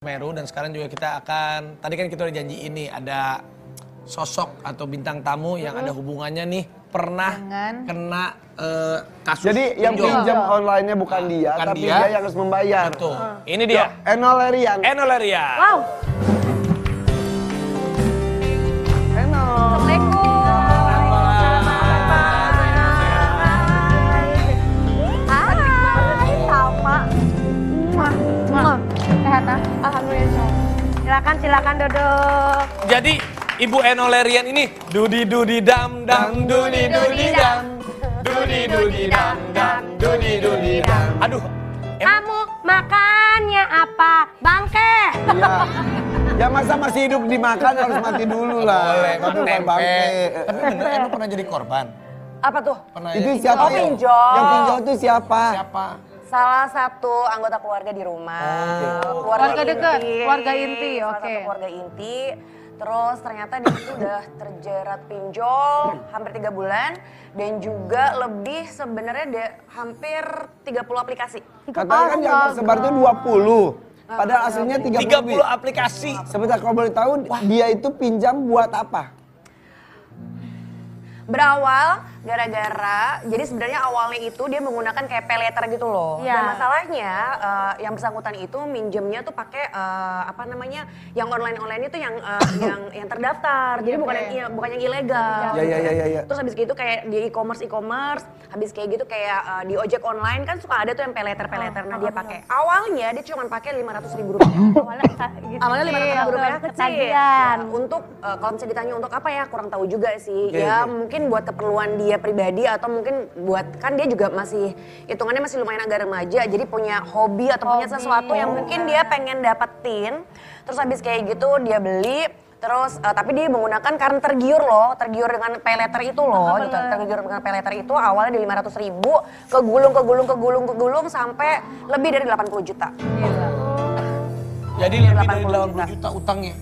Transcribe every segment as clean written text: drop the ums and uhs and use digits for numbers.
Meru dan sekarang juga kita akan, tadi kan kita udah janji ini ada sosok atau bintang tamu yang ada hubungannya nih pernah kena kasus. Jadi yang pinjam online-nya bukan dia, bukan tapi dia dia yang harus membayar. Betul. Ini dia. Eno Lerian. Eno Lerian. Wow. Eno. Hai, sama. Sehat ah? Alhamdulillah. Silakan duduk. Jadi Ibu Eno Lerian ini dudi dam dam dudi dam dudi dam dam. Aduh. Kamu makannya apa? Bangke. Iya. Ya masa masih hidup dimakan harus mati dulu lah. Boleh, Tapi bukan tempe. bangke. Tapi bener Eno pernah jadi korban. Apa tuh? Pernah Itu ya? siapa? Oh, pinjol. Yang pinjol itu siapa? Siapa? Salah satu anggota keluarga di rumah. Keluarga dekat, keluarga inti, Salah oke. satu keluarga inti. Terus ternyata dia itu udah terjerat pinjol hampir 3 bulan. Dan juga lebih sebenarnya hampir 30 aplikasi. Katanya kan yang tersebar itu 20. Padahal aslinya 30 lebih. 30 aplikasi. Sebentar kalau boleh tahu dia itu pinjam buat apa? Berawal gara-gara, jadi sebenarnya awalnya itu dia menggunakan kayak pay letter gitu loh. Iya. Dan masalahnya yang bersangkutan itu minjemnya tuh pakai apa namanya, yang online itu yang yang terdaftar. Jadi bukan yang ilegal. Ya. Terus habis gitu kayak di e-commerce, habis kayak gitu kayak di ojek online kan suka ada tuh yang pay letter. Nah dia pakai. Awalnya dia cuma pakai 500.000 rupiah. Awalnya 500.000 rupiah kecil. Ketagihan. Untuk kalau misalnya ditanya untuk apa ya kurang tahu juga sih. Iya. Mungkin buat keperluan dia pribadi atau mungkin buat, kan dia juga masih hitungannya masih lumayan agak remaja, jadi punya hobi atau punya sesuatu yang mungkin dia pengen dapetin. Terus habis kayak gitu dia beli. Terus tapi dia menggunakan karena tergiur dengan pay letter itu loh, gitu. Tergiur dengan pay letter itu awalnya di 500.000 kegulung sampai lebih dari 80 juta. Jadi lebih dari 80 juta utangnya.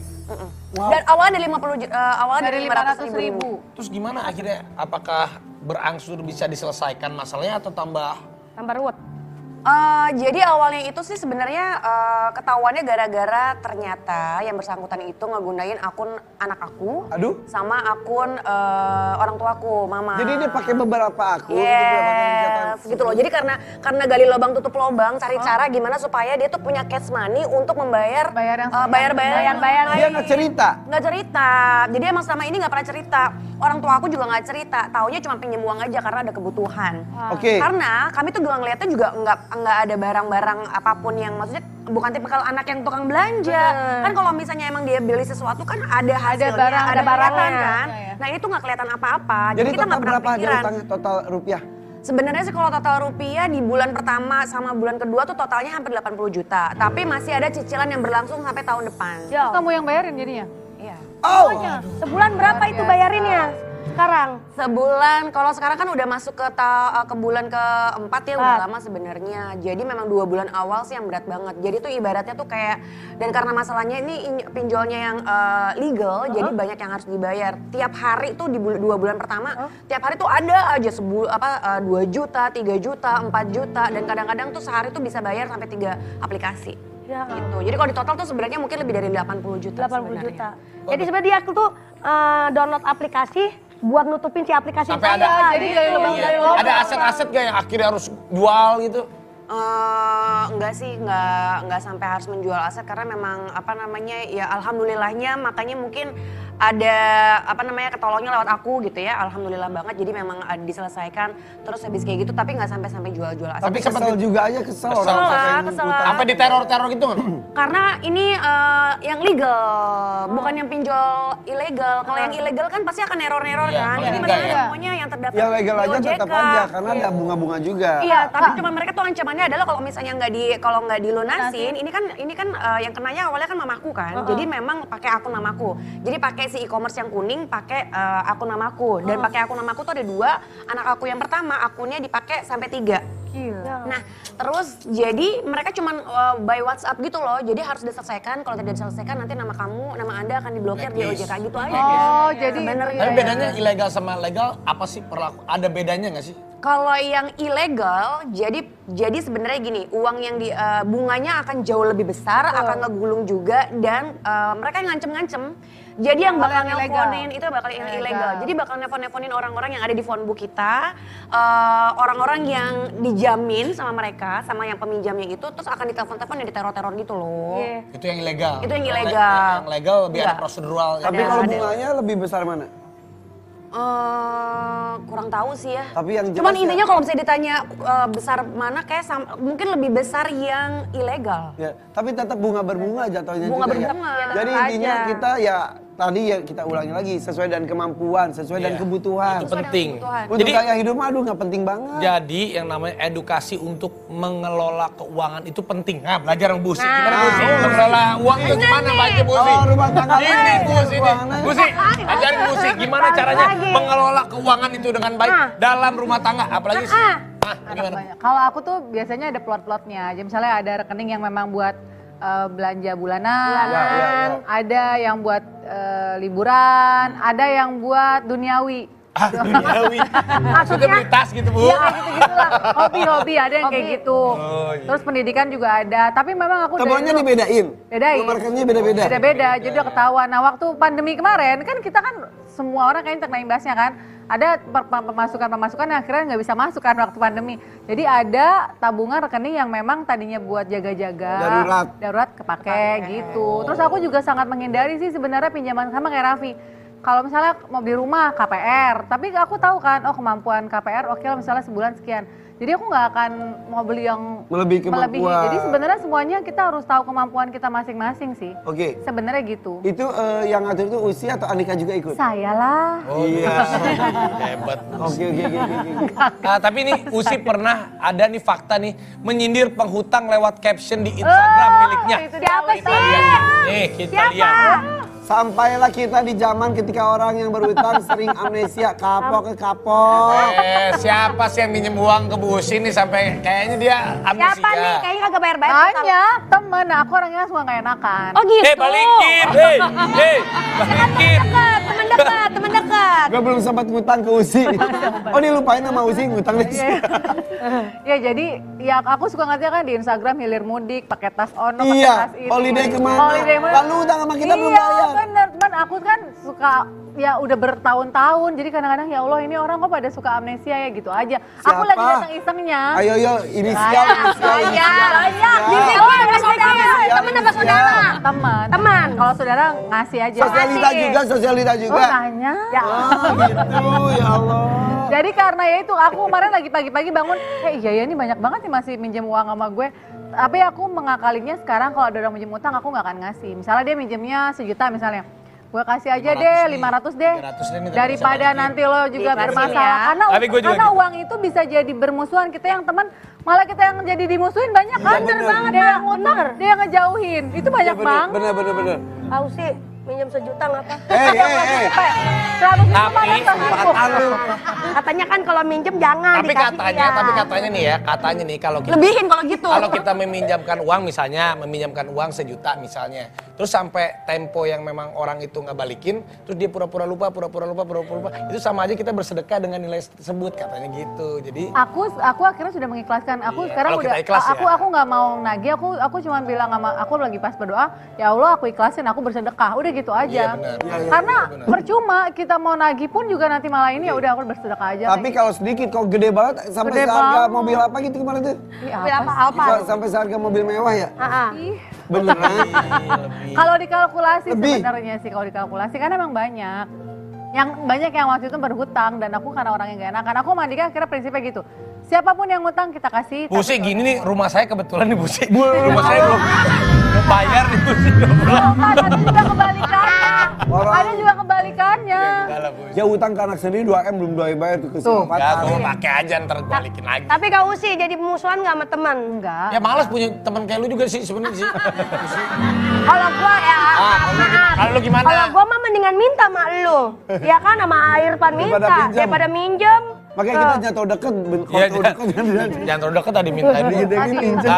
Wow. Dan awalnya dari 50 awalnya Dari 500.000. Terus gimana akhirnya? Apakah berangsur bisa diselesaikan masalahnya atau tambah? Tambah ruwet. Jadi awalnya itu sih sebenarnya ketahuannya gara-gara ternyata yang bersangkutan itu ngegunain akun anak aku, sama akun orang tuaku, mama. Jadi dia pakai beberapa akun, Yes, gitu loh. Jadi karena gali lubang tutup lubang, cari cara gimana supaya dia tuh punya cash money untuk membayar bayar Dia nggak cerita. Nggak cerita. Jadi emang selama ini nggak pernah cerita. Orang tua aku juga nggak cerita. Taunya cuma pinjam uang aja karena ada kebutuhan. Oke. Karena kami tuh juga ngeliatnya juga nggak ada barang-barang apapun yang maksudnya bukan tipikal anak yang tukang belanja. Kan kalau misalnya emang dia beli sesuatu kan ada hasilnya, ada barangnya kan. Nah ini tuh nggak kelihatan apa-apa. Jadi kita nggak total pernah berapa dia pikiran. utangnya total rupiah? Sebenarnya sih kalau total rupiah di bulan pertama sama bulan kedua tuh totalnya hampir 80 juta. Tapi masih ada cicilan yang berlangsung sampai tahun depan. Terus kamu yang bayarin jadinya? Iya. Oh, Sebulan berapa itu bayarinnya sekarang? Sebulan, kalau sekarang kan udah masuk ke bulan keempat ya, udah lama sebenarnya. Jadi memang 2 bulan awal sih yang berat banget. Jadi tuh ibaratnya tuh kayak, dan karena masalahnya ini pinjolnya yang legal, jadi banyak yang harus dibayar. Tiap hari tuh di 2 bulan pertama, tiap hari tuh ada aja 2 juta, 3 juta, 4 juta, dan kadang-kadang tuh sehari tuh bisa bayar sampai 3 aplikasi. Ya. Gitu. Jadi kalau di total tuh sebenarnya mungkin lebih dari 80 juta 80 sebenarnya. juta. Jadi sebenarnya dia tuh download aplikasi buat nutupin si aplikasi Sampai saya. ada- Jadi dari lubang Iya. dari lubang. Ada aset-aset gak yang akhirnya harus jual gitu? Enggak sih, enggak sampai harus menjual aset karena memang apa namanya ya alhamdulillahnya makanya mungkin ada apa namanya ketolongnya lewat aku gitu ya, alhamdulillah banget jadi memang diselesaikan terus habis kayak gitu tapi nggak sampai jual aset. tapi kesel juga aja kesel orang Kesel pakai lah, utang. kesel lah. Sampai diteror-teror gitu nggak? Karena ini yang legal, bukan yang pinjol ilegal. Kalau yang ilegal kan pasti akan neror-neror Iya, kan. kalau Jadi legal mereka ya. semuanya yang terdaftar Ya legal di aja OJK. tetap aja karena ada bunga-bunga juga. Iya, tapi cuma mereka tuh ancamannya adalah kalau misalnya nggak dilunasin, ini kan yang kenanya awalnya kan mamaku kan. Jadi memang pakai akun mamaku. Jadi pakai si e-commerce yang kuning, pakai akun mamaku. Dan pakai akun mamaku tuh ada 2. Anak aku yang pertama akunnya dipakai sampai 3. Gila. Nah, terus jadi mereka cuman by WhatsApp gitu loh. Jadi harus diselesaikan. Kalau tidak diselesaikan nanti nama Anda akan diblokir di OJK gitu aja. Oh, jadi sebenarnya. Tapi bedanya ilegal sama legal apa sih perlaku? Ada bedanya nggak sih? Kalau yang ilegal, jadi Jadi sebenarnya gini, uang yang bunganya akan jauh lebih besar, akan ngegulung juga, dan mereka yang ngancem-ngancem. Jadi yang bakal nelponin itu bakal ilegal. Jadi bakal nelponin orang-orang yang ada di phone book kita, orang-orang yang dijamin sama mereka, sama yang peminjamnya itu, terus akan ditelepon-telepon yang diteror-teror gitu loh. Itu yang ilegal. Itu yang ilegal. Yang legal lebih ada prosedural. Tapi kalau bunganya lebih besar mana? Kurang tahu sih ya. Tapi yang jelas Cuman ya- intinya kalau misalnya ditanya besar mana, kayak mungkin lebih besar yang ilegal. Ya, tapi tetap bunga berbunga jatuhnya Bunga juga ya. berbunga. Jadi Tetap intinya aja. kita ya tadi ya kita ulangi lagi sesuai dengan kemampuan, sesuai dengan Iya. kebutuhan. Itu penting. Untuk Jadi gaya hidup mah aduh nggak penting banget. Jadi yang namanya edukasi untuk mengelola keuangan itu penting. Nah, belajar sama Busi. Gimana Busi? Mengelola uang itu gimana baca Busi? Oh, rumah tangga Ini lain, Busi ini. keuangannya. Busi, ajarin Busi gimana caranya mengelola keuangan itu dengan baik dalam rumah tangga. Apalagi gimana? Kalau aku tuh biasanya ada plot-plotnya. Jadi misalnya ada rekening yang memang buat belanja bulanan, Ya. ada yang buat liburan, ada yang buat duniawi. Duniawi. Maksudnya beli tas gitu, Bu? Iya kayak gitu-gitulah. Hobi-hobi ada yang kayak gitu. Oh, iya. Terus pendidikan juga ada. Tapi memang aku dari Temuannya dulu- dibedain. Bedain. Nomor rekeningnya beda-beda. Beda-beda, jadi udah ketahuan. Nah waktu pandemi kemarin kan kita kan semua orang kayaknya terkena imbasnya kan. Ada pemasukan-pemasukan yang akhirnya nggak bisa masuk kan waktu pandemi. Jadi ada tabungan rekening yang memang tadinya buat jaga-jaga. Darurat kepake gitu. Terus aku juga sangat menghindari sih sebenarnya pinjaman sama kayak Raffi. Kalau misalnya mau beli rumah KPR, tapi aku tahu kan, oh kemampuan KPR oke lah misalnya sebulan sekian. Jadi aku nggak akan mau beli yang Melebihi kemampuan. Jadi sebenarnya semuanya kita harus tahu kemampuan kita masing-masing sih. Oke. Sebenarnya gitu. Itu yang ngatur itu Usi atau Andika juga ikut? Saya lah. Oh iya. Hebat. Oke. Tapi nih Usi pernah ada nih fakta nih menyindir penghutang lewat caption di Instagram miliknya. itu Siapa Kita sih? lihat. Nih, kita lihat. Sampailah kita di zaman ketika orang yang berhutang sering amnesia, kapok ke kapok. Siapa sih yang minjem uang ke Bu Usi nih sampai kayaknya dia amnesia. Siapa nih? Kayaknya kagak bayar-bayar. Banyak temen, aku orangnya suka gak enakan. Oh gitu. Balikin, balikin. Teman dekat. Gue belum sempat ngutang ke Usi. Oh dia lupain sama Usi ngutang deh. Ya jadi ya aku suka ngeliatnya kan di Instagram hilir mudik, pakai tas ono, pakai Iya, tas ini. holiday kemana? Holiday mana? Lalu utang sama kita belum Iya bayar. bener, teman aku kan suka ya udah bertahun-tahun jadi kadang-kadang ya Allah ini orang kok pada suka amnesia ya gitu aja. Aku Siapa? lagi datang isengnya. Ayo inisial. Temen apa saudara? Teman. Kalau saudara ngasih aja. Sosialita juga. Oh nanya. Ya. Oh gitu, ya Allah. Jadi karena ya itu aku kemarin lagi pagi-pagi bangun, iya ya ini banyak banget nih masih minjem uang sama gue. Tapi aku mengakalinya sekarang kalau ada orang minjem utang aku nggak akan ngasih. Misalnya dia minjemnya 1 juta misalnya. Gue kasih aja 500 deh, nih. 500 deh. 300 nih, Daripada bisa balikin. nanti lo juga Dikasih bermasalah. ya. Tapi gue juga Karena gitu. uang itu bisa jadi bermusuhan. Kita yang teman, malah kita yang jadi dimusuhin banyak kan. Bener banget, Dia yang ngutang, dia yang ngejauhin. Itu banyak banget. Bener. Tahu sih, minjem 1 juta ngapa? Katanya kan kalau minjem jangan Tapi dikasih katanya nih ya, katanya nih kalau kita Lebihin kalau gitu. Kalau kita meminjamkan uang misalnya, meminjamkan uang 1 juta misalnya. Terus sampai tempo yang memang orang itu nggak balikin, terus dia pura-pura lupa. Itu sama aja kita bersedekah dengan nilai tersebut katanya gitu. Jadi Aku akhirnya sudah mengikhlaskan. Aku Iya, sekarang kalau kita udah ikhlas ya. aku nggak mau nagih. Aku cuma bilang sama aku lagi pas berdoa, ya Allah aku ikhlasin, aku bersedekah. Udah gitu aja. Iya, benar. Karena percuma kita mau nagih pun juga nanti malah ini ya udah aku bersedekah aja. Tapi kalau sedikit kok gede banget sampai Gede seharga banget. mobil apa gitu kemarin tuh? Apa? Sampai seharga mobil mewah ya? Ih, Beneran? lebih. kalau dikalkulasi Lebih. sebenarnya sih kalau dikalkulasi kan emang banyak. Yang banyak yang waktu itu berhutang dan aku karena orang yang gak enakan. Aku sama Andika akhirnya prinsipnya gitu. Siapapun yang ngutang kita kasih. Bu Usi gini nih, rumah saya kebetulan nih Bu Usi. Rumah saya belum bayar nih Bu Usi. Ada juga kebalikannya. Orang- Ada juga kebalikannya. Enggak lah Bu Usi. Dia utang ke anak sendiri 2M belum bayar tuh ke Tuh. Enggak, gue pakai aja ntar balikin lagi. Tapi Kak Usi jadi musuhan nggak sama teman? Enggak. Ya males punya teman kayak lu juga sih sebenarnya sih. Kalau gua ya, Kalau lu gimana? kalau gua mah mendingan minta sama lu. Ya kan sama Irfan Daripada minta pinjam. daripada minjem. Makanya kita jatuh deket, Iya, jatuh deket. jangan terlalu deket tadi minta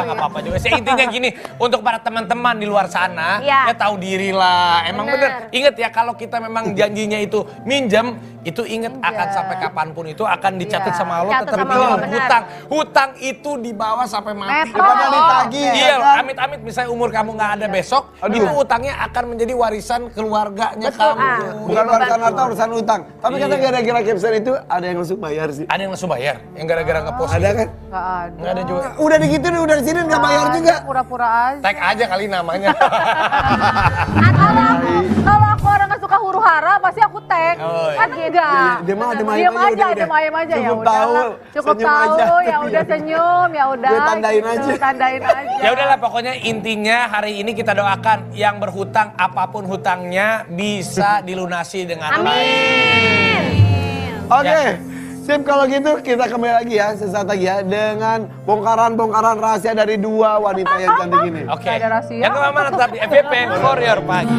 nggak apa-apa juga sih. Intinya gini, untuk para teman-teman di luar sana, Iya. ya tahu diri lah. Emang bener. Ingat ya, kalau kita memang janjinya itu minjem, itu ingat akan sampai kapanpun itu akan dicatat sama Allah. Catat Tetap sama minjem Allah, benar. hutang. Hutang itu dibawa sampai mati. Metro. Daripada ditagih, Iya, ya kan? amit-amit misalnya umur kamu nggak ada besok, itu utangnya akan menjadi warisan keluarganya kamu. Bukan urusan harta, urusan utang. Tapi kata gara-gara caption itu ada yang langsung bayar sih. Ada yang langsung bayar, yang gara-gara ngepost. Ada kan? Nggak ada. Nggak ada juga. Udah digituin, udah di sini nggak bayar juga. Pura-pura aja. Tag aja kali namanya. Kalau aku orang nggak suka huru hara, pasti aku tag. Oh, iya. Kan enggak. Diam aja, Diam aja, diam aja. Ya Cukup udah tahu, lah. Cukup senyum tahu, aja. ya udah senyum, ya udah. Gue tandain gitu. aja. Tandain aja. Ya udahlah, pokoknya intinya hari ini kita doakan yang berhutang apapun hutangnya bisa dilunasi dengan baik. Oke. Sip, kalau gitu kita kembali lagi ya sesaat lagi ya dengan bongkaran-bongkaran rahasia dari dua wanita yang cantik ini. Oke. Nggak ada rahasia. Yang kemana-mana tetap di FVP for your pagi.